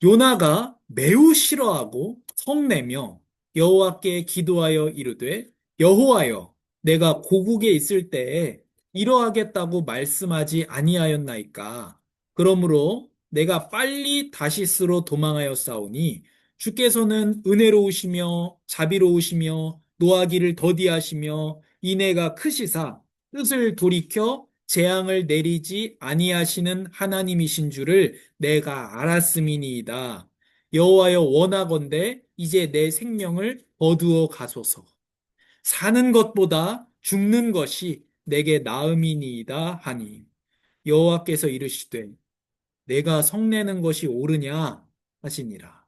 요나가 매우 싫어하고 성내며 여호와께 기도하여 이르되 여호와여 내가 고국에 있을 때에 이러하겠다고 말씀하지 아니하였나이까. 그러므로 내가 빨리 다시스로 도망하였사오니 주께서는 은혜로우시며 자비로우시며 노하기를 더디하시며 인애가 크시사 뜻을 돌이켜 재앙을 내리지 아니하시는 하나님이신 줄을 내가 알았음이니이다. 여호와여 원하건대 이제 내 생명을 거두어 가소서. 사는 것보다 죽는 것이 내게 나음이니이다 하니 여호와께서 이르시되 내가 성내는 것이 옳으냐 하시니라.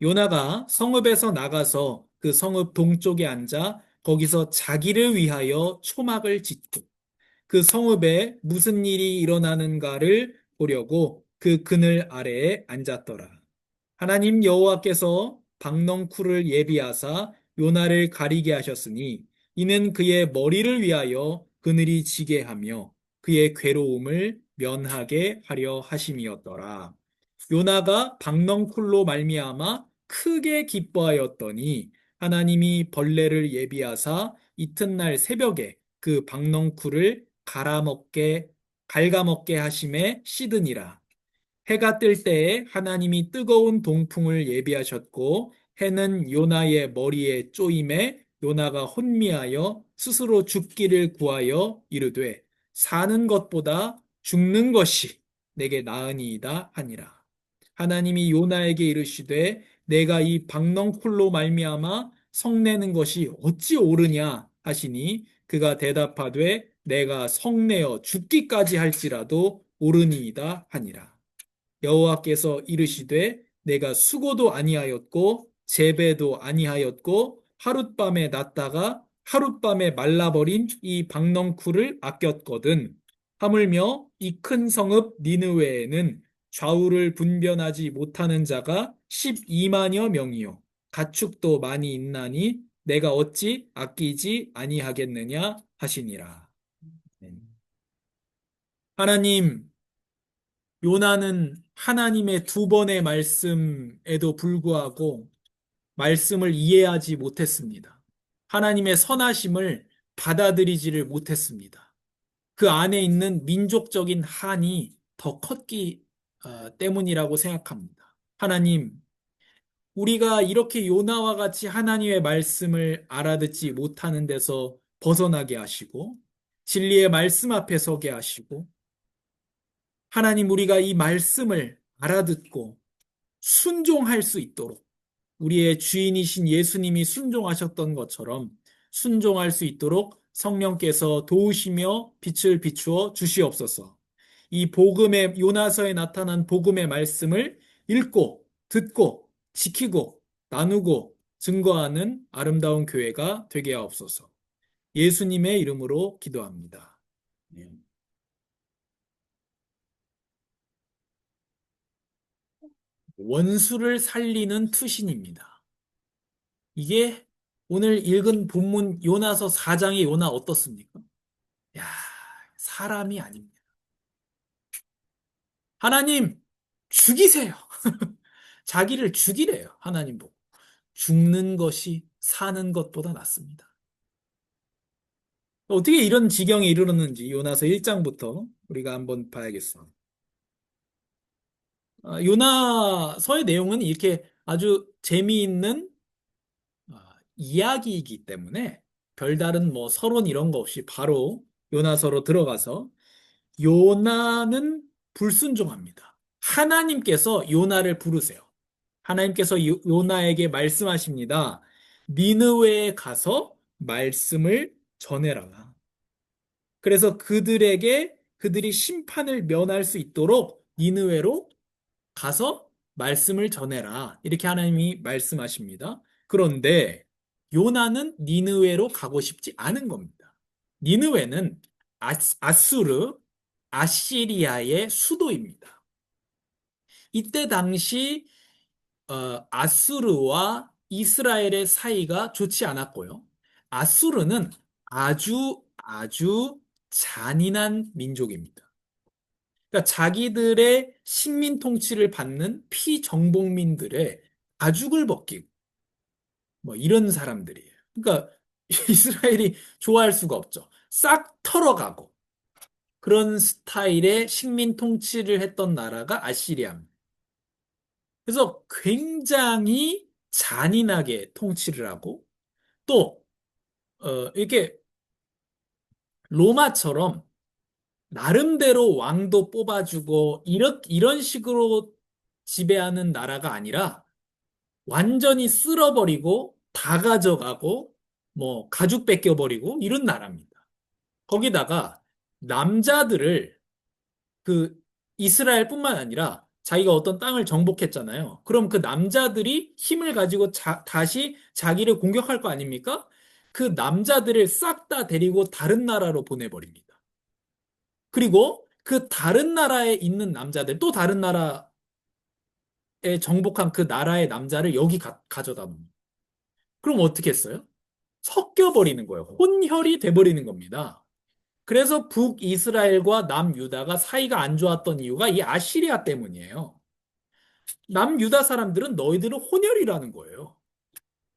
요나가 성읍에서 나가서 그 성읍 동쪽에 앉아 거기서 자기를 위하여 초막을 짓고 그 성읍에 무슨 일이 일어나는가를 보려고 그 그늘 아래에 앉았더라. 하나님 여호와께서 박넝쿨을 예비하사 요나를 가리게 하셨으니 이는 그의 머리를 위하여 그늘이 지게 하며 그의 괴로움을 면하게 하려 하심이었더라. 요나가 박넝쿨로 말미암아 크게 기뻐하였더니 하나님이 벌레를 예비하사 이튿날 새벽에 그 박넝쿨을 갉아먹게 하심에 씻으니라. 해가 뜰 때에 하나님이 뜨거운 동풍을 예비하셨고 해는 요나의 머리에 쪼임에 요나가 혼미하여 스스로 죽기를 구하여 이르되 사는 것보다 죽는 것이 내게 나으니이다 하니라. 하나님이 요나에게 이르시되 내가 이 박넝쿨로 말미암아 성내는 것이 어찌 옳으냐 하시니 그가 대답하되 내가 성내어 죽기까지 할지라도 옳으니이다 하니라. 여호와께서 이르시되 내가 수고도 아니하였고 재배도 아니하였고 하룻밤에 났다가 하룻밤에 말라버린 이 박넝쿨을 아꼈거든. 하물며 이 큰 성읍 니느웨에는 좌우를 분변하지 못하는 자가 12만여 명이요 가축도 많이 있나니 내가 어찌 아끼지 아니하겠느냐 하시니라. 하나님, 요나는 하나님의 두 번의 말씀에도 불구하고 말씀을 이해하지 못했습니다. 하나님의 선하심을 받아들이지를 못했습니다. 그 안에 있는 민족적인 한이 더 컸기 때문이라고 생각합니다. 하나님, 우리가 이렇게 요나와 같이 하나님의 말씀을 알아듣지 못하는 데서 벗어나게 하시고, 진리의 말씀 앞에 서게 하시고, 하나님 우리가 이 말씀을 알아듣고 순종할 수 있도록 우리의 주인이신 예수님이 순종하셨던 것처럼 순종할 수 있도록 성령께서 도우시며 빛을 비추어 주시옵소서. 이 복음의 요나서에 나타난 복음의 말씀을 읽고 듣고 지키고 나누고 증거하는 아름다운 교회가 되게 하옵소서. 예수님의 이름으로 기도합니다. 원수를 살리는 투신입니다. 이게 오늘 읽은 본문 요나서 4장의 요나 어떻습니까? 야, 사람이 아닙니다. 하나님, 죽이세요. 자기를 죽이래요. 하나님 보고. 죽는 것이 사는 것보다 낫습니다. 어떻게 이런 지경에 이르렀는지 요나서 1장부터 우리가 한번 봐야겠어. 요나서의 내용은 이렇게 아주 재미있는 이야기이기 때문에 별다른 뭐 서론 이런 거 없이 바로 요나서로 들어가서 요나는 불순종합니다. 하나님께서 요나를 부르세요. 하나님께서 요나에게 말씀하십니다. 니느웨에 가서 말씀을 전해라. 그래서 그들이 심판을 면할 수 있도록 니느웨로 가서 말씀을 전해라. 이렇게 하나님이 말씀하십니다. 그런데 요나는 니느웨로 가고 싶지 않은 겁니다. 니느웨는 아수르, 아시리아의 수도입니다. 이때 당시 아수르와 이스라엘의 사이가 좋지 않았고요. 아수르는 아주 잔인한 민족입니다. 그러니까 자기들의 식민 통치를 받는 피정복민들의 가죽을 벗기고 뭐 이런 사람들이에요. 그러니까 이스라엘이 좋아할 수가 없죠. 싹 털어가고 그런 스타일의 식민 통치를 했던 나라가 아시리아입니다. 그래서 굉장히 잔인하게 통치를 하고 또 이렇게 로마처럼 나름대로 왕도 뽑아주고 이런 식으로 지배하는 나라가 아니라 완전히 쓸어버리고 다 가져가고 뭐 가죽 뺏겨버리고 이런 나라입니다. 거기다가 남자들을 그 이스라엘뿐만 아니라 자기가 어떤 땅을 정복했잖아요. 그럼 그 남자들이 힘을 가지고 다시 자기를 공격할 거 아닙니까? 그 남자들을 싹 다 데리고 다른 나라로 보내버립니다. 그리고 그 다른 나라에 있는 남자들, 또 다른 나라에 정복한 그 나라의 남자를 여기 가져다 놉니다. 그럼 어떻게 했어요? 섞여버리는 거예요. 혼혈이 돼버리는 겁니다. 그래서 북이스라엘과 남유다가 사이가 안 좋았던 이유가 이 아시리아 때문이에요. 남유다 사람들은 너희들은 혼혈이라는 거예요.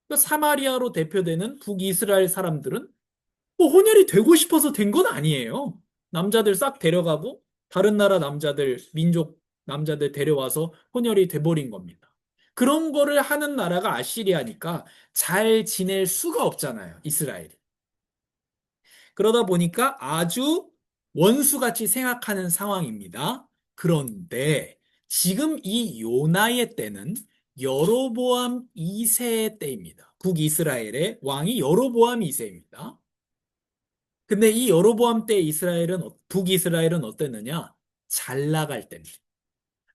그러니까 사마리아로 대표되는 북이스라엘 사람들은 뭐 혼혈이 되고 싶어서 된 건 아니에요. 남자들 싹 데려가고 다른 나라 남자들, 민족 남자들 데려와서 혼혈이 돼버린 겁니다. 그런 거를 하는 나라가 아시리아니까 잘 지낼 수가 없잖아요, 이스라엘이. 그러다 보니까 아주 원수같이 생각하는 상황입니다. 그런데 지금 이 요나의 때는 여로보암 2세의 때입니다. 북이스라엘의 왕이 여로보암 2세입니다. 근데 이 여로보암 때 북이스라엘은 어땠느냐? 잘 나갈 때입니다.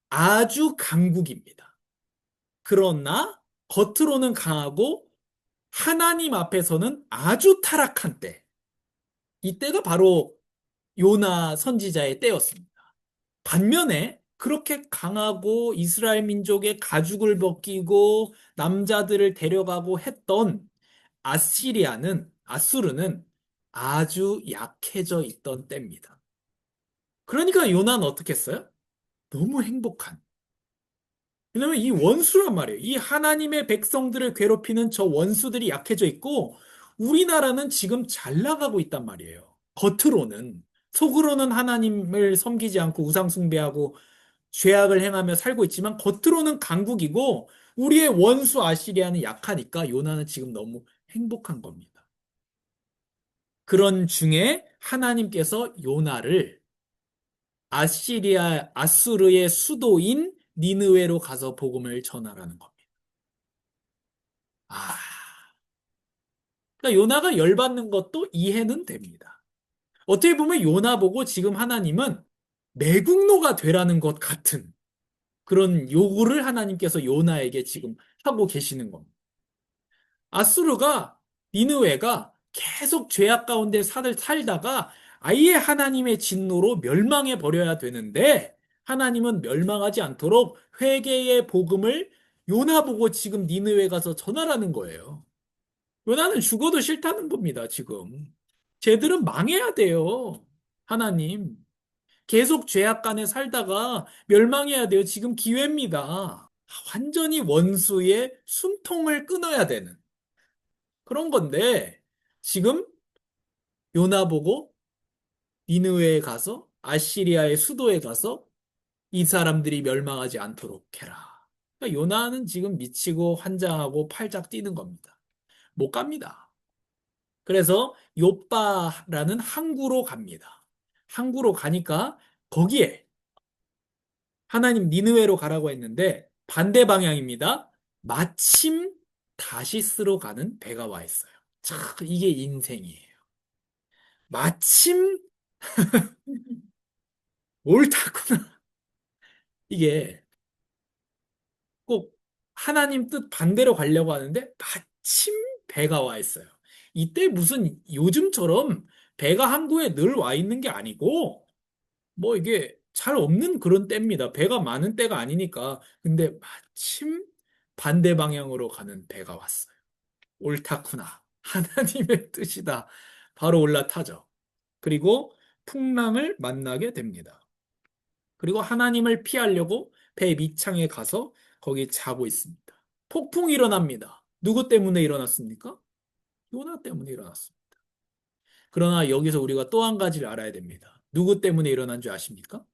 아주 강국입니다. 그러나 겉으로는 강하고 하나님 앞에서는 아주 타락한 때. 이때가 바로 요나 선지자의 때였습니다. 반면에 그렇게 강하고 이스라엘 민족의 가죽을 벗기고 남자들을 데려가고 했던 아수르는 아주 약해져 있던 때입니다. 그러니까 요나는 어떻게 했어요? 너무 행복한. 왜냐면 이 원수란 말이에요. 이 하나님의 백성들을 괴롭히는 저 원수들이 약해져 있고 우리나라는 지금 잘 나가고 있단 말이에요. 겉으로는. 속으로는 하나님을 섬기지 않고 우상 숭배하고 죄악을 행하며 살고 있지만 겉으로는 강국이고 우리의 원수 아시리아는 약하니까 요나는 지금 너무 행복한 겁니다. 그런 중에 하나님께서 요나를 아수르의 수도인 니느웨로 가서 복음을 전하라는 겁니다. 아, 그러니까 요나가 열받는 것도 이해는 됩니다. 어떻게 보면 요나 보고 지금 하나님은 매국노가 되라는 것 같은 그런 요구를 하나님께서 요나에게 지금 하고 계시는 겁니다. 아수르가 니느웨가 계속 죄악 가운데 살다가 아예 하나님의 진노로 멸망해 버려야 되는데 하나님은 멸망하지 않도록 회개의 복음을 요나 보고 지금 니느웨 가서 전하라는 거예요. 요나는 죽어도 싫다는 겁니다, 지금. 쟤들은 망해야 돼요. 하나님. 계속 죄악 간에 살다가 멸망해야 돼요. 지금 기회입니다. 완전히 원수의 숨통을 끊어야 되는. 그런 건데 지금 요나 보고 니느웨에 가서 아시리아의 수도에 가서 이 사람들이 멸망하지 않도록 해라. 그러니까 요나는 지금 미치고 환장하고 팔짝 뛰는 겁니다. 못 갑니다. 그래서 요빠라는 항구로 갑니다. 항구로 가니까 거기에 하나님 니느웨로 가라고 했는데 반대 방향입니다. 마침 다시스로 가는 배가 와 있어요. 참 이게 인생이에요. 마침 옳다구나. 이게 꼭 하나님 뜻 반대로 가려고 하는데 마침 배가 와 있어요. 이때 무슨 요즘처럼 배가 항구에 늘 와 있는 게 아니고 뭐 이게 잘 없는 그런 때입니다. 배가 많은 때가 아니니까. 근데 마침 반대 방향으로 가는 배가 왔어요. 옳다구나. 하나님의 뜻이다. 바로 올라타죠. 그리고 풍랑을 만나게 됩니다. 그리고 하나님을 피하려고 배 밑창에 가서 거기 자고 있습니다. 폭풍이 일어납니다. 누구 때문에 일어났습니까? 요나 때문에 일어났습니다. 그러나 여기서 우리가 또 한 가지를 알아야 됩니다. 누구 때문에 일어난 줄 아십니까?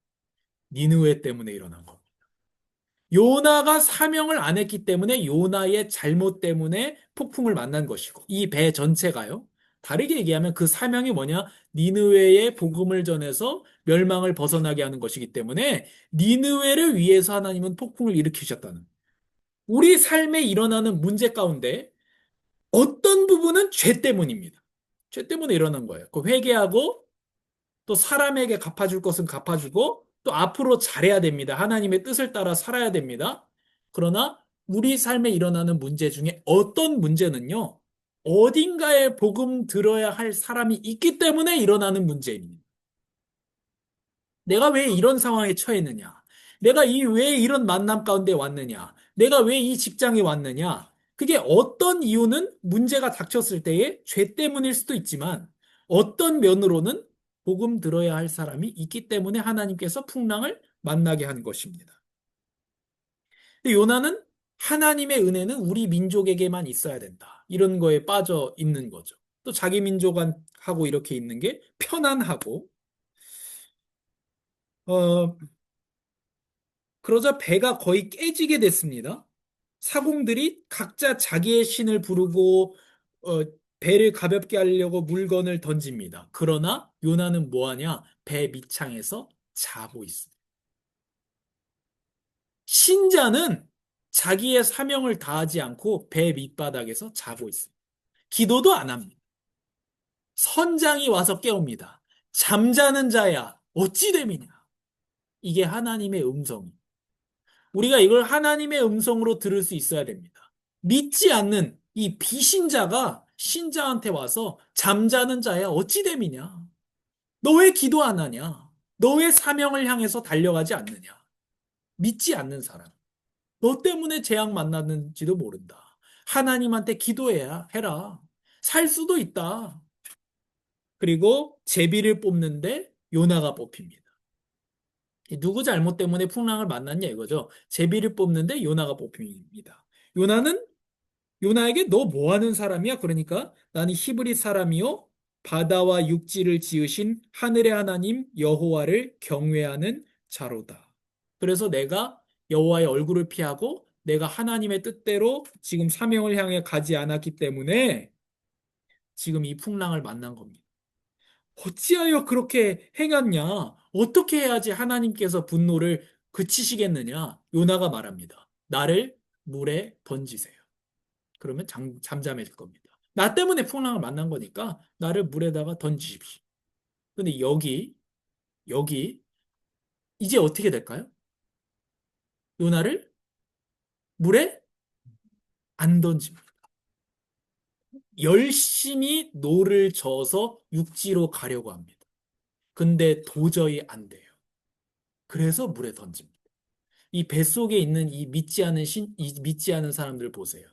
니느웨 때문에 일어난 겁니다. 요나가 사명을 안 했기 때문에 요나의 잘못 때문에 폭풍을 만난 것이고 이 배 전체가요. 다르게 얘기하면 그 사명이 뭐냐? 니느웨에 복음을 전해서 멸망을 벗어나게 하는 것이기 때문에 니느웨를 위해서 하나님은 폭풍을 일으키셨다는. 우리 삶에 일어나는 문제 가운데 어떤 부분은 죄 때문입니다. 죄 때문에 일어난 거예요. 그 회개하고 또 사람에게 갚아줄 것은 갚아주고 또 앞으로 잘해야 됩니다. 하나님의 뜻을 따라 살아야 됩니다. 그러나 우리 삶에 일어나는 문제 중에 어떤 문제는요, 어딘가에 복음 들어야 할 사람이 있기 때문에 일어나는 문제입니다. 내가 왜 이런 상황에 처했느냐? 내가 왜 이런 만남 가운데 왔느냐? 내가 왜 이 직장에 왔느냐? 그게 어떤 이유는 문제가 닥쳤을 때에 죄 때문일 수도 있지만 어떤 면으로는 복음 들어야 할 사람이 있기 때문에 하나님께서 풍랑을 만나게 한 것입니다. 근데 요나는 하나님의 은혜는 우리 민족에게만 있어야 된다. 이런 거에 빠져 있는 거죠. 또 자기 민족하고 이렇게 있는 게 편안하고 어, 그러자 배가 거의 깨지게 됐습니다. 사공들이 각자 자기의 신을 부르고 어, 배를 가볍게 하려고 물건을 던집니다. 그러나 요나는 뭐하냐? 배 밑창에서 자고 있습니다. 신자는 자기의 사명을 다하지 않고 배 밑바닥에서 자고 있습니다. 기도도 안 합니다. 선장이 와서 깨웁니다. 잠자는 자야, 어찌 됨이냐? 이게 하나님의 음성입니다. 우리가 이걸 하나님의 음성으로 들을 수 있어야 됩니다. 믿지 않는 이 비신자가 신자한테 와서 잠자는 자야 어찌 됨이냐? 너 왜 기도 안 하냐? 너 왜 사명을 향해서 달려가지 않느냐? 믿지 않는 사람. 너 때문에 재앙 만났는지도 모른다. 하나님한테 기도해야 해라. 살 수도 있다. 그리고 제비를 뽑는데 요나가 뽑힙니다. 누구 잘못 때문에 풍랑을 만났냐 이거죠. 제비를 뽑는데 요나가 뽑힙니다. 요나는 요나에게 너 뭐 하는 사람이야? 그러니까 나는 히브리 사람이요 바다와 육지를 지으신 하늘의 하나님 여호와를 경외하는 자로다. 그래서 내가 여호와의 얼굴을 피하고 내가 하나님의 뜻대로 지금 사명을 향해 가지 않았기 때문에 지금 이 풍랑을 만난 겁니다. 어찌하여 그렇게 행했냐? 어떻게 해야지 하나님께서 분노를 그치시겠느냐? 요나가 말합니다. 나를 물에 던지세요. 그러면 잠잠해질 겁니다. 나 때문에 풍랑을 만난 거니까 나를 물에다가 던지십시오. 근데 여기, 이제 어떻게 될까요? 요나를 물에 안 던집니다. 열심히 노를 저어서 육지로 가려고 합니다. 근데 도저히 안 돼요. 그래서 물에 던집니다. 이 뱃속에 있는 이 믿지 않은 사람들 보세요.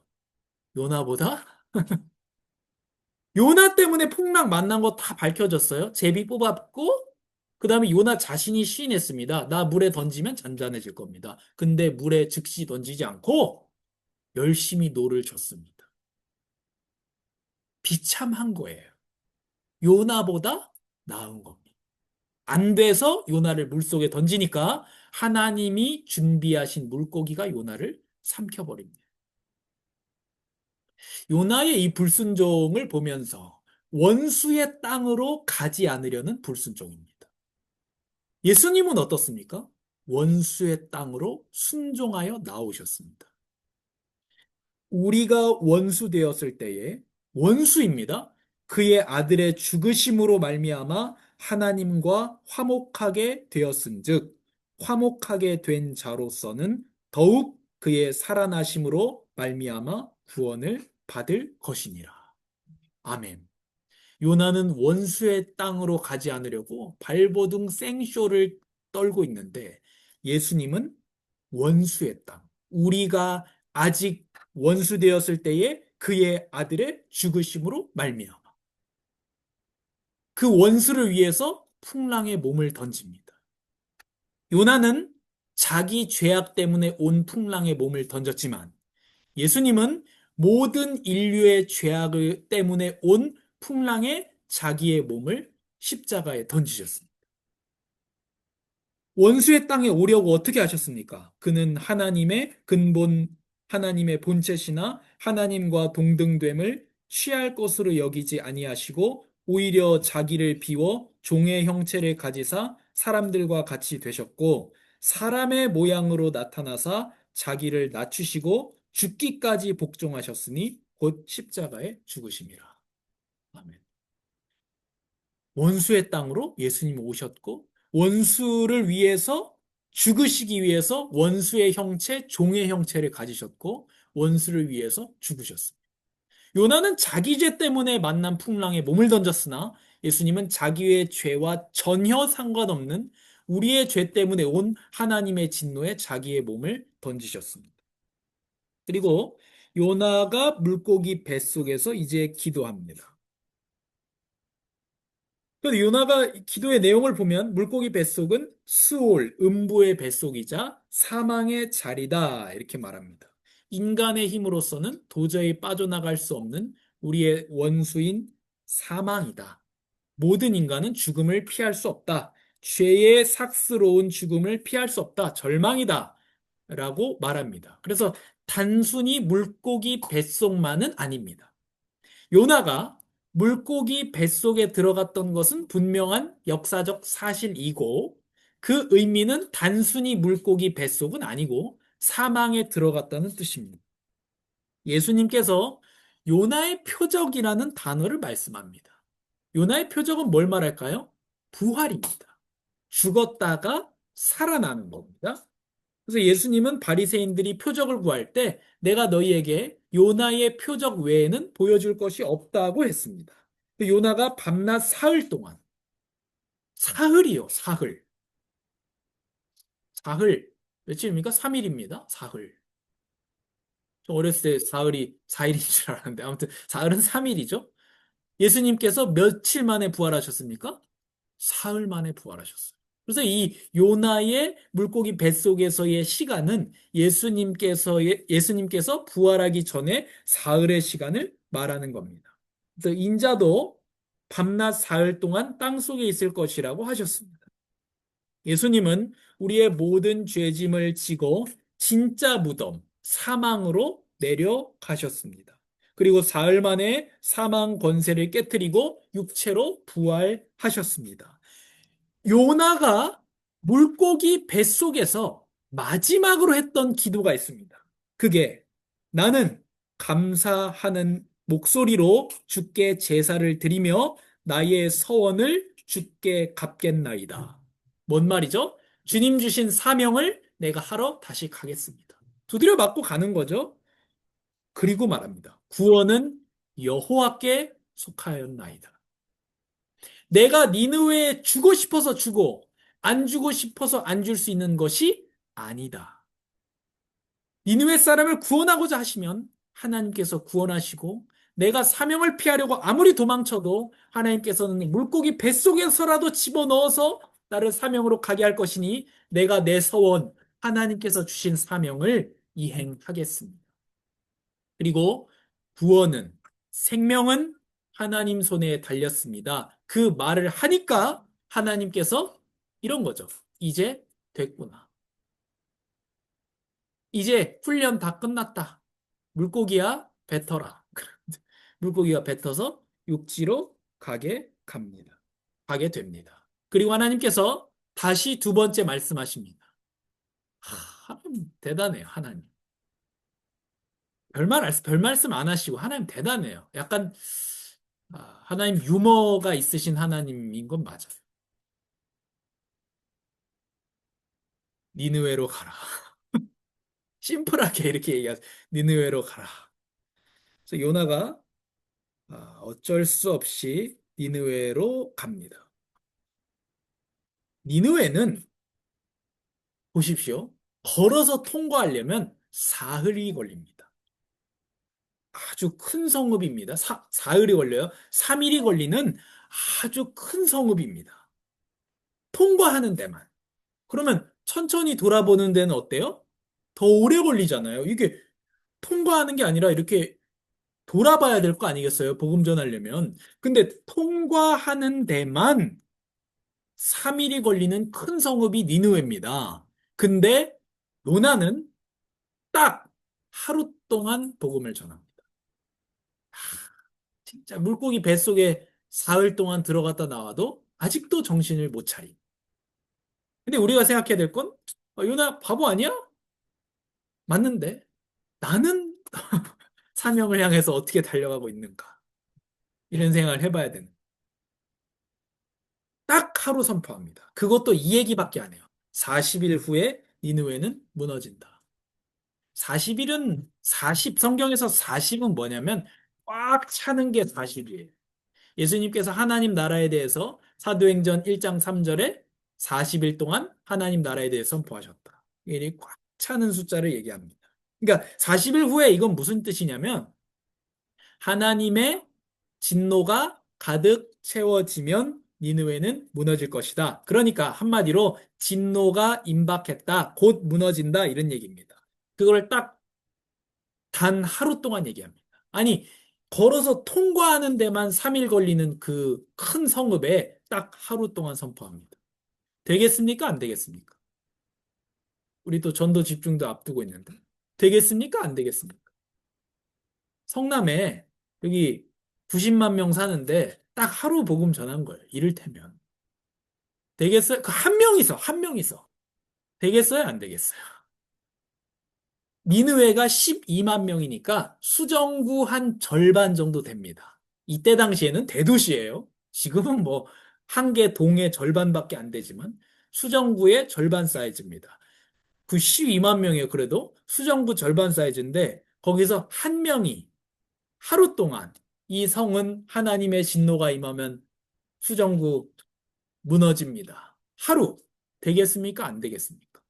요나보다? 요나 때문에 풍랑 만난 거 다 밝혀졌어요. 제비 뽑았고, 그 다음에 요나 자신이 시인했습니다. 나 물에 던지면 잔잔해질 겁니다. 근데 물에 즉시 던지지 않고 열심히 노를 젓습니다. 비참한 거예요. 요나보다 나은 겁니다. 안 돼서 요나를 물속에 던지니까 하나님이 준비하신 물고기가 요나를 삼켜버립니다. 요나의 이 불순종을 보면서 원수의 땅으로 가지 않으려는 불순종입니다. 예수님은 어떻습니까? 원수의 땅으로 순종하여 나오셨습니다. 우리가 원수 되었을 때에 원수입니다. 그의 아들의 죽으심으로 말미암아 하나님과 화목하게 되었은즉 화목하게 된 자로서는 더욱 그의 살아나심으로 말미암아 구원을 받을 것이니라. 아멘. 요나는 원수의 땅으로 가지 않으려고 발버둥 생쇼를 떨고 있는데 예수님은 원수의 땅, 우리가 아직 원수 되었을 때에 그의 아들의 죽으심으로 말미암아 그 원수를 위해서 풍랑에 몸을 던집니다. 요나는 자기 죄악 때문에 온 풍랑에 몸을 던졌지만 예수님은 모든 인류의 죄악을 때문에 온 풍랑에 자기의 몸을 십자가에 던지셨습니다. 원수의 땅에 오려고 어떻게 하셨습니까? 그는 하나님의 근본, 하나님의 본체시나 하나님과 동등됨을 취할 것으로 여기지 아니하시고 오히려 자기를 비워 종의 형체를 가지사 사람들과 같이 되셨고 사람의 모양으로 나타나사 자기를 낮추시고 죽기까지 복종하셨으니 곧 십자가에 죽으심이라. 아멘. 원수의 땅으로 예수님이 오셨고 원수를 위해서 죽으시기 위해서 원수의 형체, 종의 형체를 가지셨고 원수를 위해서 죽으셨습니다. 요나는 자기 죄 때문에 만난 풍랑에 몸을 던졌으나 예수님은 자기의 죄와 전혀 상관없는 우리의 죄 때문에 온 하나님의 진노에 자기의 몸을 던지셨습니다. 그리고 요나가 물고기 뱃속에서 이제 기도합니다. 그래서 요나가 기도의 내용을 보면 물고기 뱃속은 스올, 음부의 뱃속이자 사망의 자리다 이렇게 말합니다. 인간의 힘으로서는 도저히 빠져나갈 수 없는 우리의 원수인 사망이다. 모든 인간은 죽음을 피할 수 없다. 죄의 삭스러운 죽음을 피할 수 없다. 절망이다. 라고 말합니다. 그래서 단순히 물고기 뱃속만은 아닙니다. 요나가 물고기 뱃속에 들어갔던 것은 분명한 역사적 사실이고 그 의미는 단순히 물고기 뱃속은 아니고 사망에 들어갔다는 뜻입니다. 예수님께서 요나의 표적이라는 단어를 말씀합니다. 요나의 표적은 뭘 말할까요? 부활입니다. 죽었다가 살아나는 겁니다. 그래서 예수님은 바리새인들이 표적을 구할 때 내가 너희에게 요나의 표적 외에는 보여줄 것이 없다고 했습니다. 요나가 밤낮 사흘 동안 사흘이요, 사흘. 사흘. 며칠입니까? 3일입니다. 사흘. 저 어렸을 때 사흘이 4일인 줄 알았는데 아무튼 사흘은 3일이죠. 예수님께서 며칠 만에 부활하셨습니까? 사흘 만에 부활하셨어요. 그래서 이 요나의 물고기 뱃속에서의 시간은 예수님께서 부활하기 전에 사흘의 시간을 말하는 겁니다. 그래서 인자도 밤낮 사흘 동안 땅 속에 있을 것이라고 하셨습니다. 예수님은 우리의 모든 죄짐을 지고 진짜 무덤, 사망으로 내려가셨습니다. 그리고 사흘 만에 사망 권세를 깨뜨리고 육체로 부활하셨습니다. 요나가 물고기 뱃속에서 마지막으로 했던 기도가 있습니다. 그게 나는 감사하는 목소리로 주께 제사를 드리며 나의 서원을 주께 갚겠나이다. 뭔 말이죠? 주님 주신 사명을 내가 하러 다시 가겠습니다. 두드려 맞고 가는 거죠. 그리고 말합니다. 구원은 여호와께 속하였나이다. 내가 니느웨에 주고 싶어서 주고 안 주고 싶어서 안 줄 수 있는 것이 아니다. 니느웨 사람을 구원하고자 하시면 하나님께서 구원하시고 내가 사명을 피하려고 아무리 도망쳐도 하나님께서는 물고기 뱃속에서라도 집어넣어서 나를 사명으로 가게 할 것이니 내가 내 서원 하나님께서 주신 사명을 이행하겠습니다. 그리고 구원은 생명은 하나님 손에 달렸습니다. 그 말을 하니까 하나님께서 이런 거죠. 이제 됐구나. 이제 훈련 다 끝났다. 물고기야 뱉어라. 물고기가 뱉어서 육지로 가게 됩니다. 그리고 하나님께서 다시 두 번째 말씀하십니다. 하나님 대단해요, 하나님. 별 말씀 안 하시고 하나님 대단해요. 약간 하나님 유머가 있으신 하나님인 건 맞아요. 니느웨로 가라. 심플하게 이렇게 얘기하세요. 니느웨로 가라. 그래서 요나가 어쩔 수 없이 니느웨로 갑니다. 니느웨는 보십시오. 걸어서 통과하려면 사흘이 걸립니다. 아주 큰 성읍입니다. 사흘이 걸려요. 3일이 걸리는 아주 큰 성읍입니다. 통과하는 데만. 그러면 천천히 돌아보는 데는 어때요? 더 오래 걸리잖아요. 이게 통과하는 게 아니라 이렇게 돌아봐야 될 거 아니겠어요? 복음 전하려면. 근데 통과하는 데만 3일이 걸리는 큰 성읍이 니느웨입니다. 근데 요나는 딱 하루 동안 복음을 전합니다. 진짜 물고기 뱃속에 사흘 동안 들어갔다 나와도 아직도 정신을 못 차리. 근데 우리가 생각해야 될 건, 요나 바보 아니야? 맞는데 나는 사명을 향해서 어떻게 달려가고 있는가? 이런 생각을 해봐야 되는. 딱 하루 선포합니다. 그것도 이 얘기밖에 안 해요. 40일 후에 니느웨는 무너진다. 40일은 40, 성경에서 40은 뭐냐면 꽉 차는 게 40이에요. 예수님께서 하나님 나라에 대해서 사도행전 1장 3절에 40일 동안 하나님 나라에 대해 선포하셨다. 이게 꽉 차는 숫자를 얘기합니다. 그러니까 40일 후에 이건 무슨 뜻이냐면 하나님의 진노가 가득 채워지면 니느웨는 무너질 것이다. 그러니까 한마디로 진노가 임박했다. 곧 무너진다. 이런 얘기입니다. 그걸 딱 단 하루 동안 얘기합니다. 아니, 걸어서 통과하는 데만 3일 걸리는 그 큰 성읍에 딱 하루 동안 선포합니다. 되겠습니까? 안 되겠습니까? 우리 또 전도 집중도 앞두고 있는데. 되겠습니까? 안 되겠습니까? 성남에 여기 90만 명 사는데 딱 하루 복음 전한 거예요. 이를테면. 되겠어요? 그 한 명이서, 한 명이서. 되겠어요? 안 되겠어요? 니느웨가 12만 명이니까 수정구 한 절반 정도 됩니다. 이때 당시에는 대도시예요. 지금은 뭐 한 개 동의 절반밖에 안 되지만 수정구의 절반 사이즈입니다. 그 12만 명이에요. 그래도 수정구 절반 사이즈인데 거기서 한 명이 하루 동안 이 성은 하나님의 진노가 임하면 수정구 무너집니다. 하루 되겠습니까? 안 되겠습니까?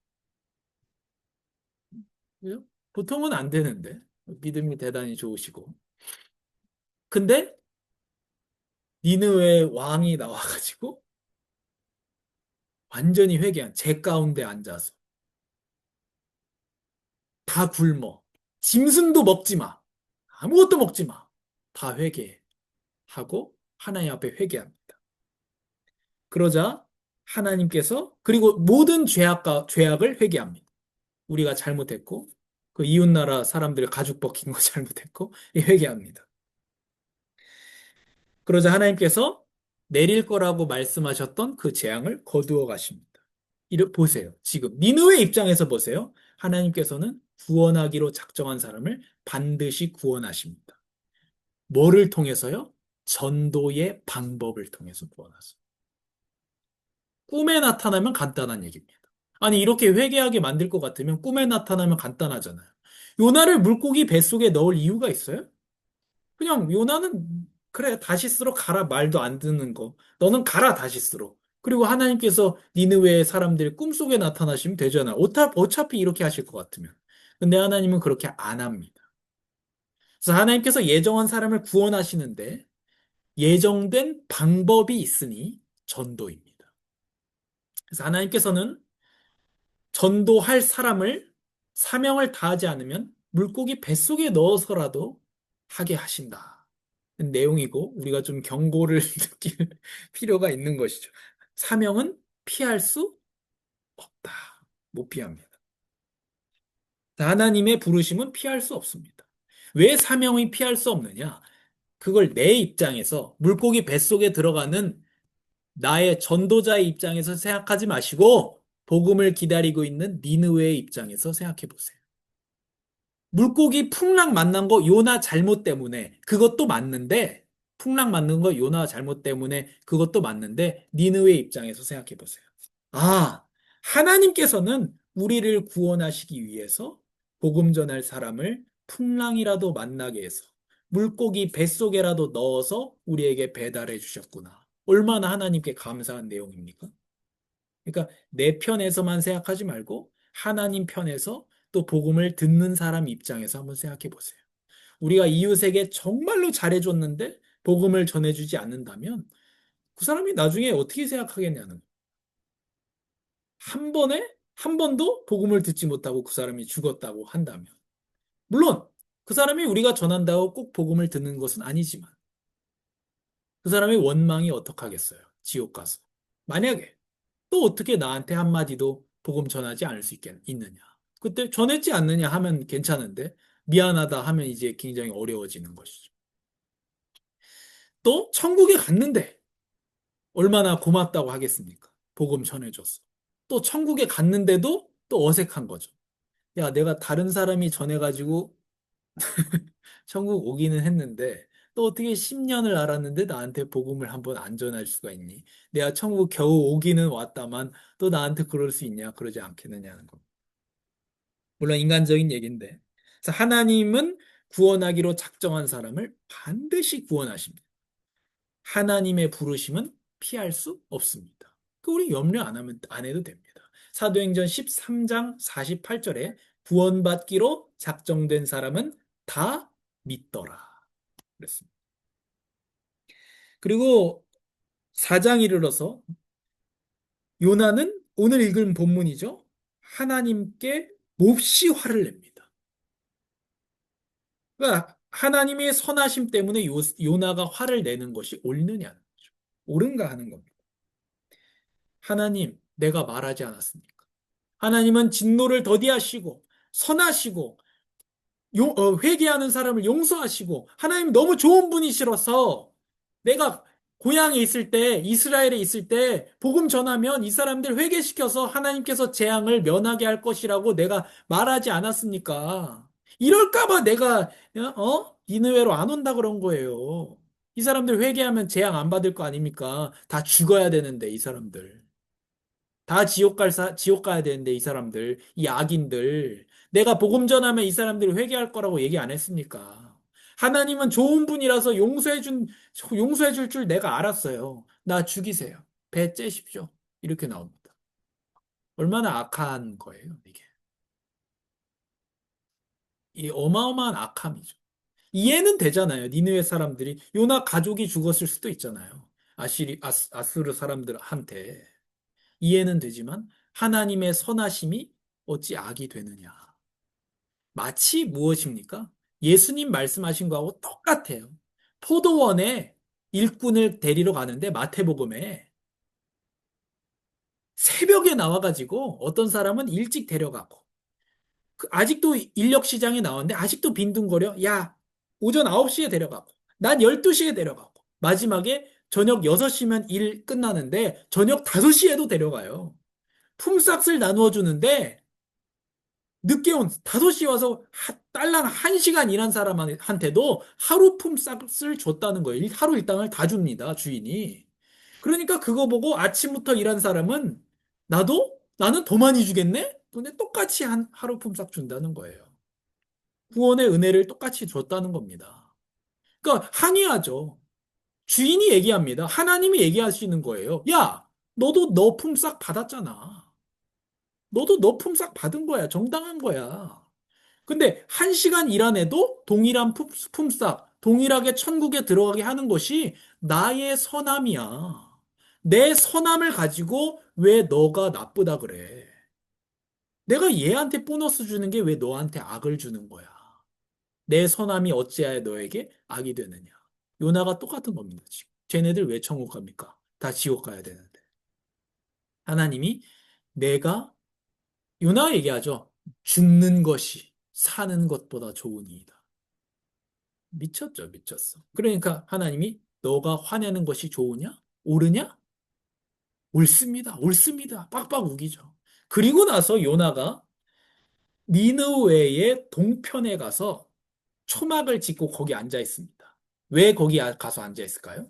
그죠? 보통은 안 되는데 믿음이 대단히 좋으시고 근데 니느웨 왕이 나와가지고 완전히 회개한 제 가운데 앉아서 다 굶어 짐승도 먹지 마 아무것도 먹지 마다 회개하고 하나님 앞에 회개합니다. 그러자 하나님께서 그리고 모든 죄악을 회개합니다. 우리가 잘못했고 그 이웃나라 사람들의 가죽 벗긴 거 잘못했고 회개합니다. 그러자 하나님께서 내릴 거라고 말씀하셨던 그 재앙을 거두어 가십니다. 이를 보세요. 지금 니느웨 입장에서 보세요. 하나님께서는 구원하기로 작정한 사람을 반드시 구원하십니다. 뭐를 통해서요? 전도의 방법을 통해서 구원하세요. 꿈에 나타나면 간단한 얘기입니다. 아니 이렇게 회개하게 만들 것 같으면 꿈에 나타나면 간단하잖아요. 요나를 물고기 뱃속에 넣을 이유가 있어요? 그냥 요나는 그래 다시스로 가라 말도 안 듣는 거. 너는 가라 다시스로. 그리고 하나님께서 니느웨의 사람들이 꿈속에 나타나시면 되잖아. 어차피 이렇게 하실 것 같으면. 근데 하나님은 그렇게 안 합니다. 그래서 하나님께서 예정한 사람을 구원하시는데 예정된 방법이 있으니 전도입니다. 그래서 하나님께서는 전도할 사람을 사명을 다하지 않으면 물고기 뱃속에 넣어서라도 하게 하신다. 내용이고 우리가 좀 경고를 느낄 필요가 있는 것이죠. 사명은 피할 수 없다. 못 피합니다. 하나님의 부르심은 피할 수 없습니다. 왜 사명이 피할 수 없느냐? 그걸 내 입장에서 물고기 뱃속에 들어가는 나의 전도자의 입장에서 생각하지 마시고 복음을 기다리고 있는 니느웨의 입장에서 생각해 보세요. 물고기 풍랑 만난 거 요나 잘못 때문에 그것도 맞는데 풍랑 맞는 거 요나 잘못 때문에 그것도 맞는데 니느웨 입장에서 생각해 보세요. 아, 하나님께서는 우리를 구원하시기 위해서 복음 전할 사람을 풍랑이라도 만나게 해서 물고기 뱃속에라도 넣어서 우리에게 배달해 주셨구나. 얼마나 하나님께 감사한 내용입니까? 그러니까 내 편에서만 생각하지 말고 하나님 편에서 또 복음을 듣는 사람 입장에서 한번 생각해 보세요. 우리가 이웃에게 정말로 잘해줬는데 복음을 전해주지 않는다면 그 사람이 나중에 어떻게 생각하겠냐는 거예요. 한 번에? 한 번도 복음을 듣지 못하고 그 사람이 죽었다고 한다면, 물론 그 사람이 우리가 전한다고 꼭 복음을 듣는 것은 아니지만 그 사람의 원망이 어떡하겠어요? 지옥 가서. 만약에 또 어떻게 나한테 한마디도 복음 전하지 않을 수 있느냐? 그때 전했지 않느냐 하면 괜찮은데 미안하다 하면 이제 굉장히 어려워지는 것이죠. 또 천국에 갔는데 얼마나 고맙다고 하겠습니까? 복음 전해줬어. 또 천국에 갔는데도 또 어색한 거죠. 야, 내가 다른 사람이 전해가지고 천국 오기는 했는데 또 어떻게 10년을 알았는데 나한테 복음을 한번 안 전할 수가 있니? 내가 천국 겨우 오기는 왔다만 또 나한테 그럴 수 있냐? 그러지 않겠느냐는 거. 물론 인간적인 얘기인데. 그래서 하나님은 구원하기로 작정한 사람을 반드시 구원하십니다. 하나님의 부르심은 피할 수 없습니다. 그 우리 염려 안 해도 됩니다. 사도행전 13장 48절에 구원받기로 작정된 사람은 다 믿더라. 그랬습니다. 그리고 4장 이르러서 요나는 오늘 읽은 본문이죠. 하나님께 몹시 화를 냅니다. 그러니까 하나님의 선하심 때문에 요나가 화를 내는 것이 옳느냐는 거죠. 옳은가 하는 겁니다. 하나님, 내가 말하지 않았습니까? 하나님은 진노를 더디하시고 선하시고 회개하는 사람을 용서하시고 하나님 너무 좋은 분이시라서 내가 고향에 있을 때 이스라엘에 있을 때 복음 전하면 이 사람들 회개시켜서 하나님께서 재앙을 면하게 할 것이라고 내가 말하지 않았습니까? 이럴까 봐 내가 니느웨로 안 온다 그런 거예요. 이 사람들 회개하면 재앙 안 받을 거 아닙니까? 다 죽어야 되는데 이 사람들. 다 지옥 가야 되는데, 이 사람들, 이 악인들. 내가 복음 전하면 이 사람들이 회개할 거라고 얘기 안 했습니까? 하나님은 좋은 분이라서 용서해 줄 줄 내가 알았어요. 나 죽이세요. 배 째십시오. 이렇게 나옵니다. 얼마나 악한 거예요, 이게. 이 어마어마한 악함이죠. 이해는 되잖아요. 니느웨 사람들이, 요나 가족이 죽었을 수도 있잖아요. 아수르 사람들한테. 이해는 되지만 하나님의 선하심이 어찌 악이 되느냐. 마치 무엇입니까? 예수님 말씀하신 거하고 똑같아요. 포도원에 일꾼을 데리러 가는데 마태복음에 새벽에 나와가지고 어떤 사람은 일찍 데려가고 아직도 인력 시장에 나왔는데 아직도 빈둥거려. 야, 오전 9시에 데려가고 난 12시에 데려가고 마지막에 저녁 6시면 일 끝나는데 저녁 5시에도 데려가요. 품삯을 나누어 주는데 늦게 온 5시 와서 딸랑 1시간 일한 사람한테도 하루 품삯을 줬다는 거예요. 하루 일당을 다 줍니다, 주인이. 그러니까 그거 보고 아침부터 일한 사람은 나는 더 많이 주겠네? 근데 똑같이 하루 품삯 준다는 거예요. 구원의 은혜를 똑같이 줬다는 겁니다. 그러니까 항의하죠. 주인이 얘기합니다. 하나님이 얘기하시는 거예요. 야, 너도 너 품삯 받았잖아. 너도 너 품삯 받은 거야. 정당한 거야. 근데 1시간 일 안 해도 동일한 품삯, 동일하게 천국에 들어가게 하는 것이 나의 선함이야. 내 선함을 가지고 왜 너가 나쁘다 그래? 내가 얘한테 보너스 주는 게 왜 너한테 악을 주는 거야? 내 선함이 어찌하여 너에게 악이 되느냐? 요나가 똑같은 겁니다, 지금. 쟤네들 왜 천국 갑니까? 다 지옥 가야 되는데. 하나님이 내가 요나가 얘기하죠. 죽는 것이 사는 것보다 좋으니이다. 미쳤죠, 미쳤어. 그러니까 하나님이 너가 화내는 것이 좋으냐? 옳으냐? 옳습니다, 옳습니다. 빡빡 우기죠. 그리고 나서 요나가 니느웨의 동편에 가서 초막을 짓고 거기 앉아 있습니다. 왜 거기 가서 앉아 있을까요?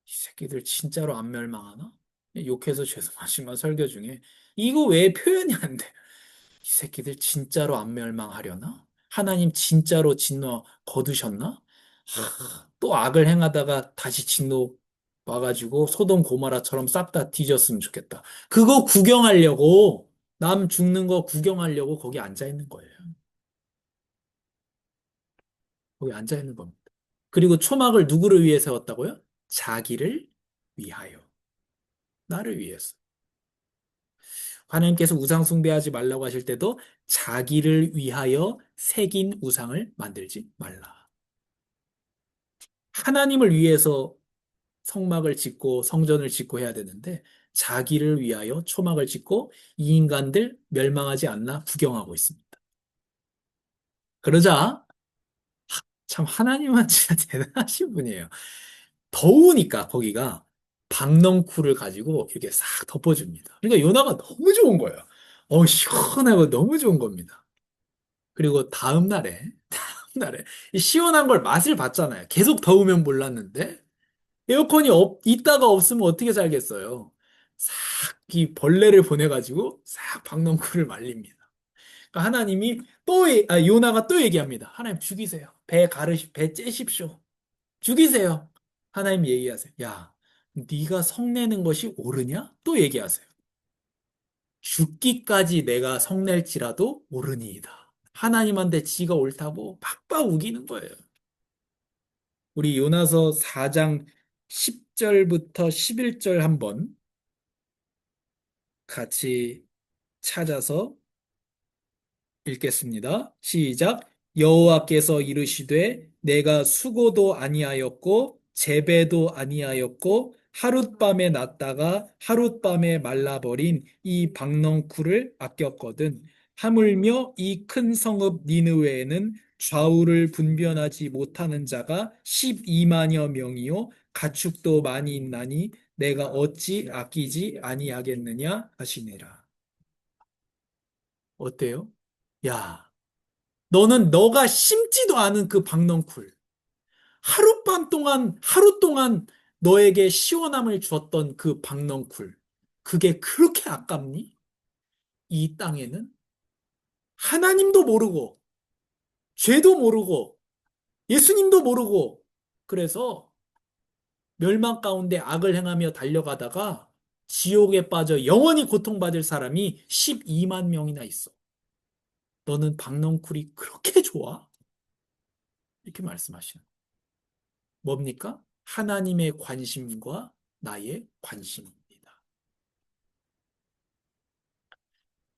이 새끼들 진짜로 안 멸망하나? 욕해서 죄송하지만 설교 중에 이거 왜 표현이 안 돼? 이 새끼들 진짜로 안 멸망하려나? 하나님 진짜로 진노 거두셨나? 또 악을 행하다가 다시 진노 와가지고 소돔 고모라처럼 싹 다 뒤졌으면 좋겠다. 그거 구경하려고 남 죽는 거 구경하려고 거기 앉아 있는 거예요. 거기 앉아 있는 겁니다. 그리고 초막을 누구를 위해 세웠다고요? 자기를 위하여. 나를 위해서. 하나님께서 우상 숭배하지 말라고 하실 때도 자기를 위하여 새긴 우상을 만들지 말라. 하나님을 위해서 성막을 짓고 성전을 짓고 해야 되는데 자기를 위하여 초막을 짓고 이 인간들 멸망하지 않나 구경하고 있습니다. 그러자 참 하나님은 진짜 대단하신 분이에요. 더우니까 거기가 박넝쿨을 가지고 이렇게 싹 덮어줍니다. 그러니까 요나가 너무 좋은 거예요. 시원하고 너무 좋은 겁니다. 그리고 다음 날에 이 시원한 걸 맛을 봤잖아요. 계속 더우면 몰랐는데 에어컨이 있다가 없으면 어떻게 살겠어요? 싹 이 벌레를 보내가지고 싹 박넝쿨을 말립니다. 그러니까 하나님이 요나가 또 얘기합니다. 하나님 죽이세요. 배 째십시오. 죽이세요. 하나님 얘기하세요. 야, 네가 성내는 것이 옳으냐? 또 얘기하세요. 죽기까지 내가 성낼지라도 옳으니이다. 하나님한테 지가 옳다고 팍팍 우기는 거예요. 우리 요나서 4장 10절부터 11절 한번 같이 찾아서 읽겠습니다. 시작. 여호와께서 이르시되 내가 수고도 아니하였고 재배도 아니하였고 하룻밤에 났다가 하룻밤에 말라버린 이 박넝쿨을 아꼈거든. 하물며 이 큰 성읍 니느웨에는 좌우를 분변하지 못하는 자가 12만여 명이요 가축도 많이 있나니 내가 어찌 아끼지 아니하겠느냐 하시니라. 어때요? 야, 너가 심지도 않은 그 박넝쿨. 하루 동안 너에게 시원함을 주었던 그 박넝쿨. 그게 그렇게 아깝니? 이 땅에는 하나님도 모르고, 죄도 모르고, 예수님도 모르고, 그래서 멸망 가운데 악을 행하며 달려가다가 지옥에 빠져 영원히 고통받을 사람이 12만 명이나 있어. 너는 박넝쿨이 그렇게 좋아? 이렇게 말씀하시는. 뭡니까? 하나님의 관심과 나의 관심입니다.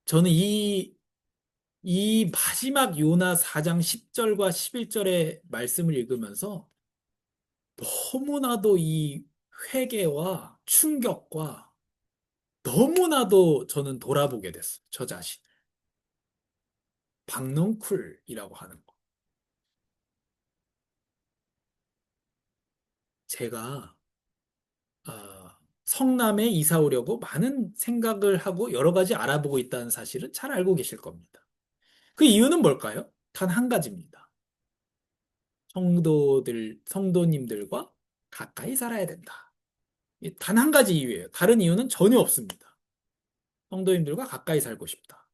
저는 이 마지막 요나 4장 10절과 11절의 말씀을 읽으면서 너무나도 이 회개와 충격과 너무나도 저는 돌아보게 됐어요. 저 자신. 박넝쿨이라고 하는 거. 제가 성남에 이사 오려고 많은 생각을 하고 여러 가지 알아보고 있다는 사실은 잘 알고 계실 겁니다. 그 이유는 뭘까요? 단 한 가지입니다. 성도님들과 가까이 살아야 된다. 단 한 가지 이유예요. 다른 이유는 전혀 없습니다. 성도님들과 가까이 살고 싶다.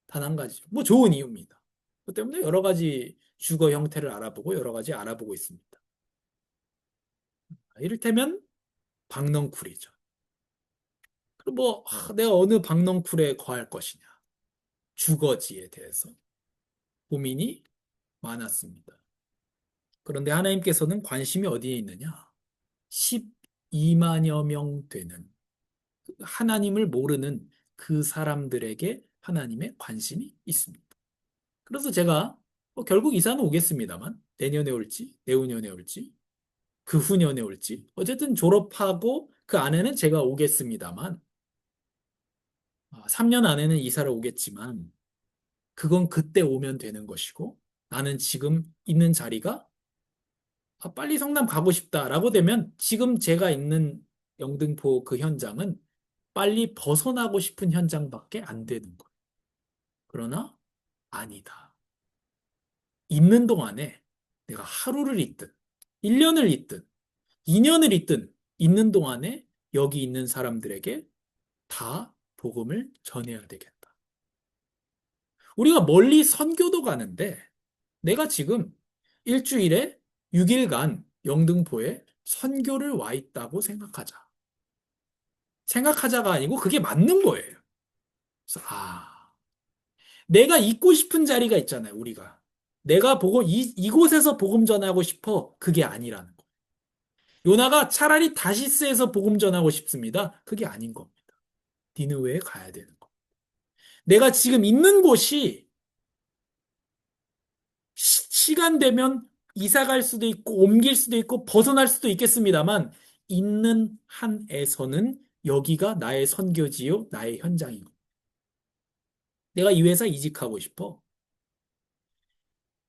단 한 가지. 뭐 좋은 이유입니다. 그 때문에 여러 가지 주거 형태를 알아보고 여러 가지 알아보고 있습니다. 이를테면 박넝쿨이죠. 그리고 내가 어느 박넝쿨에 거할 것이냐. 주거지에 대해서 고민이 많았습니다. 그런데 하나님께서는 관심이 어디에 있느냐? 12만여 명 되는 하나님을 모르는 그 사람들에게 하나님의 관심이 있습니다. 그래서 제가 결국 이사는 오겠습니다만 내년에 올지 내후년에 올지 그 후년에 올지 어쨌든 졸업하고 그 안에는 제가 오겠습니다만 3년 안에는 이사를 오겠지만 그건 그때 오면 되는 것이고 나는 지금 있는 자리가 빨리 성남 가고 싶다라고 되면 지금 제가 있는 영등포 그 현장은 빨리 벗어나고 싶은 현장밖에 안 되는 거예요. 그러나 아니다. 있는 동안에 내가 하루를 있든 1년을 있든 2년을 있든 있는 동안에 여기 있는 사람들에게 다 복음을 전해야 되겠다. 우리가 멀리 선교도 가는데 내가 지금 일주일에 6일간 영등포에 선교를 와 있다고 생각하자. 생각하자가 아니고 그게 맞는 거예요. 그래서 내가 있고 싶은 자리가 있잖아요, 우리가. 내가 이곳에서 복음 전하고 싶어. 그게 아니라는 거. 요나가 차라리 다시스에서 복음 전하고 싶습니다. 그게 아닌 겁니다. 니느웨에 가야 되는 거. 내가 지금 있는 곳이 시간 되면 이사 갈 수도 있고 옮길 수도 있고 벗어날 수도 있겠습니다만 있는 한에서는 여기가 나의 선교지요, 나의 현장이고. 내가 이 회사 이직하고 싶어.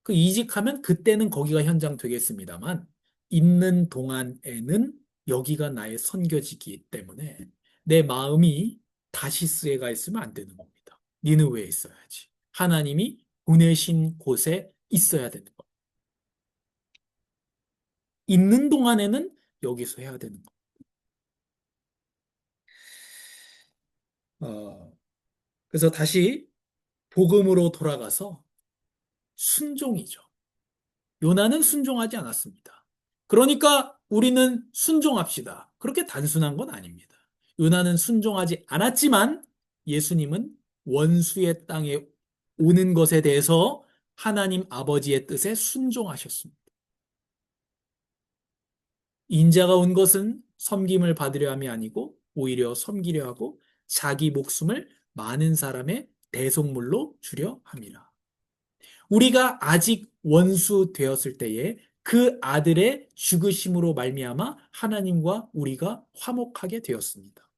그 이직하면 그때는 거기가 현장 되겠습니다만 있는 동안에는 여기가 나의 선교지이기 때문에 내 마음이 다시스에 가 있으면 안 되는 겁니다. 니느웨에 있어야지. 하나님이 보내신 곳에 있어야 되는 거. 있는 동안에는 여기서 해야 되는 거. 그래서 다시 복음으로 돌아가서 순종이죠. 요나는 순종하지 않았습니다. 그러니까 우리는 순종합시다. 그렇게 단순한 건 아닙니다. 요나는 순종하지 않았지만 예수님은 원수의 땅에 오는 것에 대해서 하나님 아버지의 뜻에 순종하셨습니다. 인자가 온 것은 섬김을 받으려 함이 아니고 오히려 섬기려 하고 자기 목숨을 많은 사람의 대속물로 주려 함이라. 우리가 아직 원수 되었을 때에 그 아들의 죽으심으로 말미암아 하나님과 우리가 화목하게 되었습니다.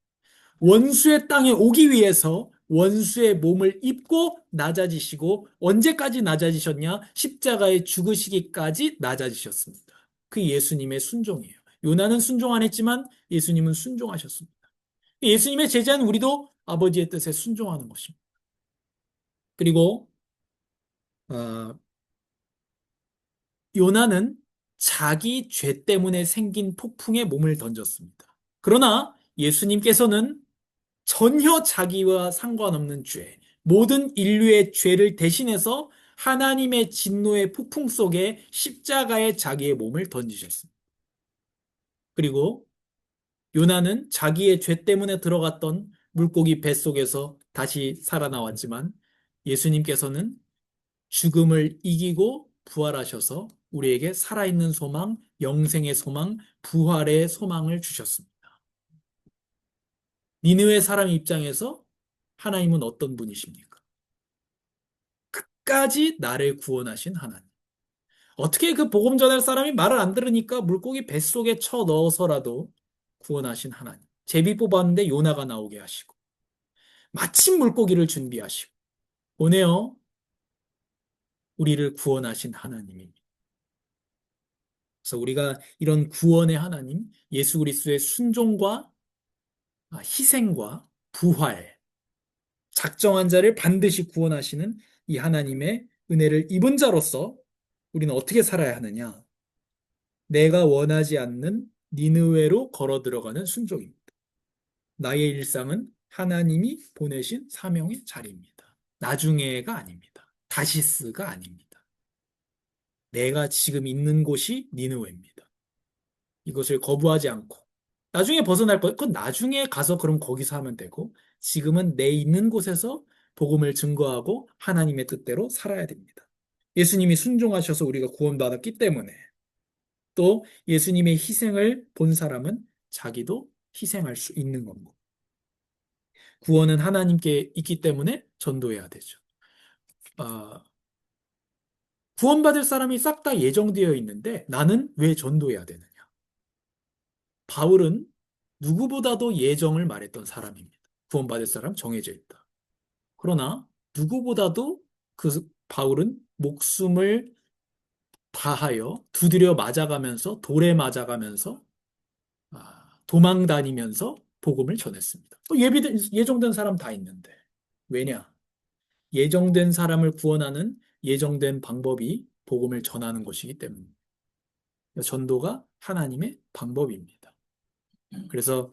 원수의 땅에 오기 위해서 원수의 몸을 입고 낮아지시고 언제까지 낮아지셨냐? 십자가에 죽으시기까지 낮아지셨습니다. 그 예수님의 순종이에요. 요나는 순종 안 했지만 예수님은 순종하셨습니다. 예수님의 제자는 우리도 아버지의 뜻에 순종하는 것입니다. 그리고 어, 요나는 자기 죄 때문에 생긴 폭풍에 몸을 던졌습니다. 그러나 예수님께서는 전혀 자기와 상관없는 죄, 모든 인류의 죄를 대신해서 하나님의 진노의 폭풍 속에 십자가에 자기의 몸을 던지셨습니다. 그리고 요나는 자기의 죄 때문에 들어갔던 물고기 뱃속에서 다시 살아나왔지만 예수님께서는 죽음을 이기고 부활하셔서 우리에게 살아있는 소망, 영생의 소망, 부활의 소망을 주셨습니다. 니느웨 사람 입장에서 하나님은 어떤 분이십니까? 끝까지 나를 구원하신 하나님. 어떻게 그 복음 전할 사람이 말을 안 들으니까 물고기 뱃속에 쳐 넣어서라도 구원하신 하나님. 제비 뽑았는데 요나가 나오게 하시고 마침 물고기를 준비하시고 보내어 우리를 구원하신 하나님입니다. 그래서 우리가 이런 구원의 하나님, 예수 그리스도의 순종과 희생과 부활, 작정한 자를 반드시 구원하시는 이 하나님의 은혜를 입은 자로서 우리는 어떻게 살아야 하느냐? 내가 원하지 않는 니느웨로 걸어 들어가는 순종입니다. 나의 일상은 하나님이 보내신 사명의 자리입니다. 나중에가 아닙니다. 다시스가 아닙니다. 내가 지금 있는 곳이 니느웨입니다. 이것을 거부하지 않고 나중에 벗어날 것, 그건 나중에 가서 그럼 거기서 하면 되고 지금은 내 있는 곳에서 복음을 증거하고 하나님의 뜻대로 살아야 됩니다. 예수님이 순종하셔서 우리가 구원받았기 때문에 또 예수님의 희생을 본 사람은 자기도 희생할 수 있는 겁니다. 구원은 하나님께 있기 때문에 전도해야 되죠. 아, 구원받을 사람이 싹 다 예정되어 있는데 나는 왜 전도해야 되느냐? 바울은 누구보다도 예정을 말했던 사람입니다. 구원받을 사람 정해져 있다. 그러나 누구보다도 그 바울은 목숨을 다하여 두드려 맞아가면서 돌에 맞아가면서 도망 다니면서 복음을 전했습니다. 예정된 사람 다 있는데 왜냐? 예정된 사람을 구원하는 예정된 방법이 복음을 전하는 것이기 때문에 전도가 하나님의 방법입니다. 그래서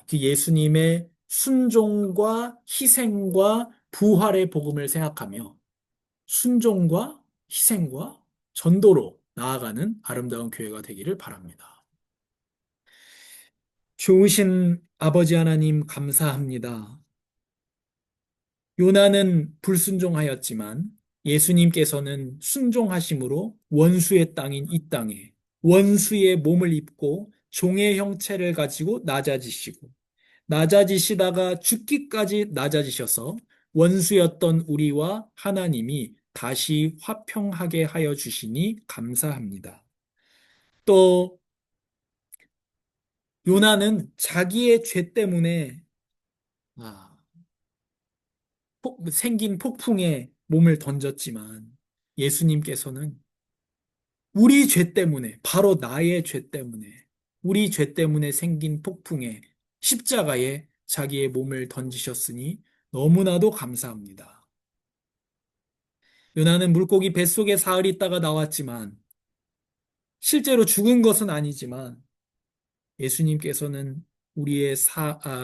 그 예수님의 순종과 희생과 부활의 복음을 생각하며 순종과 희생과 전도로 나아가는 아름다운 교회가 되기를 바랍니다. 좋으신 아버지 하나님 감사합니다. 요나는 불순종하였지만 예수님께서는 순종하심으로 원수의 땅인 이 땅에 원수의 몸을 입고 종의 형체를 가지고 낮아지시고 낮아지시다가 죽기까지 낮아지셔서 원수였던 우리와 하나님이 다시 화평하게 하여 주시니 감사합니다. 또 요나는 자기의 죄 때문에 아, 생긴 폭풍에 몸을 던졌지만 예수님께서는 우리 죄 때문에, 바로 나의 죄 때문에, 우리 죄 때문에 생긴 폭풍에 십자가에 자기의 몸을 던지셨으니 너무나도 감사합니다. 요나는 물고기 뱃속에 사흘 있다가 나왔지만 실제로 죽은 것은 아니지만 예수님께서는 우리의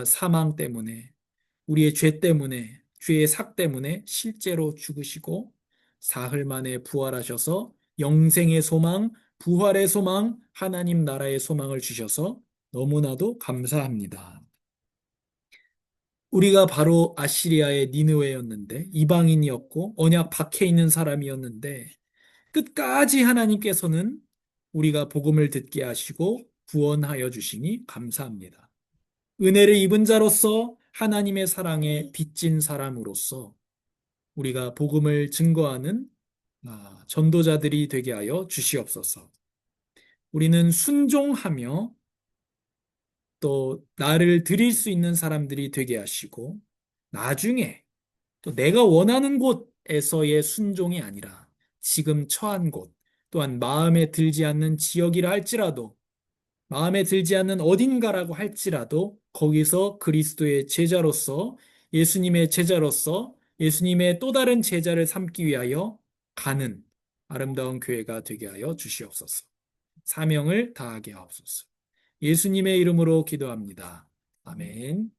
사망 때문에, 우리의 죄 때문에, 죄의 삭 때문에 실제로 죽으시고 사흘 만에 부활하셔서 영생의 소망, 부활의 소망, 하나님 나라의 소망을 주셔서 너무나도 감사합니다. 우리가 바로 아시리아의 니느웨였는데 이방인이었고 언약 박해 있는 사람이었는데 끝까지 하나님께서는 우리가 복음을 듣게 하시고 구원하여 주시니 감사합니다. 은혜를 입은 자로서 하나님의 사랑에 빚진 사람으로서 우리가 복음을 증거하는 전도자들이 되게 하여 주시옵소서. 우리는 순종하며 또 나를 드릴 수 있는 사람들이 되게 하시고 나중에 또 내가 원하는 곳에서의 순종이 아니라 지금 처한 곳 또한 마음에 들지 않는 지역이라 할지라도 마음에 들지 않는 어딘가라고 할지라도 거기서 그리스도의 제자로서 예수님의 제자로서 예수님의 또 다른 제자를 삼기 위하여 가는 아름다운 교회가 되게 하여 주시옵소서. 사명을 다하게 하옵소서. 예수님의 이름으로 기도합니다. 아멘.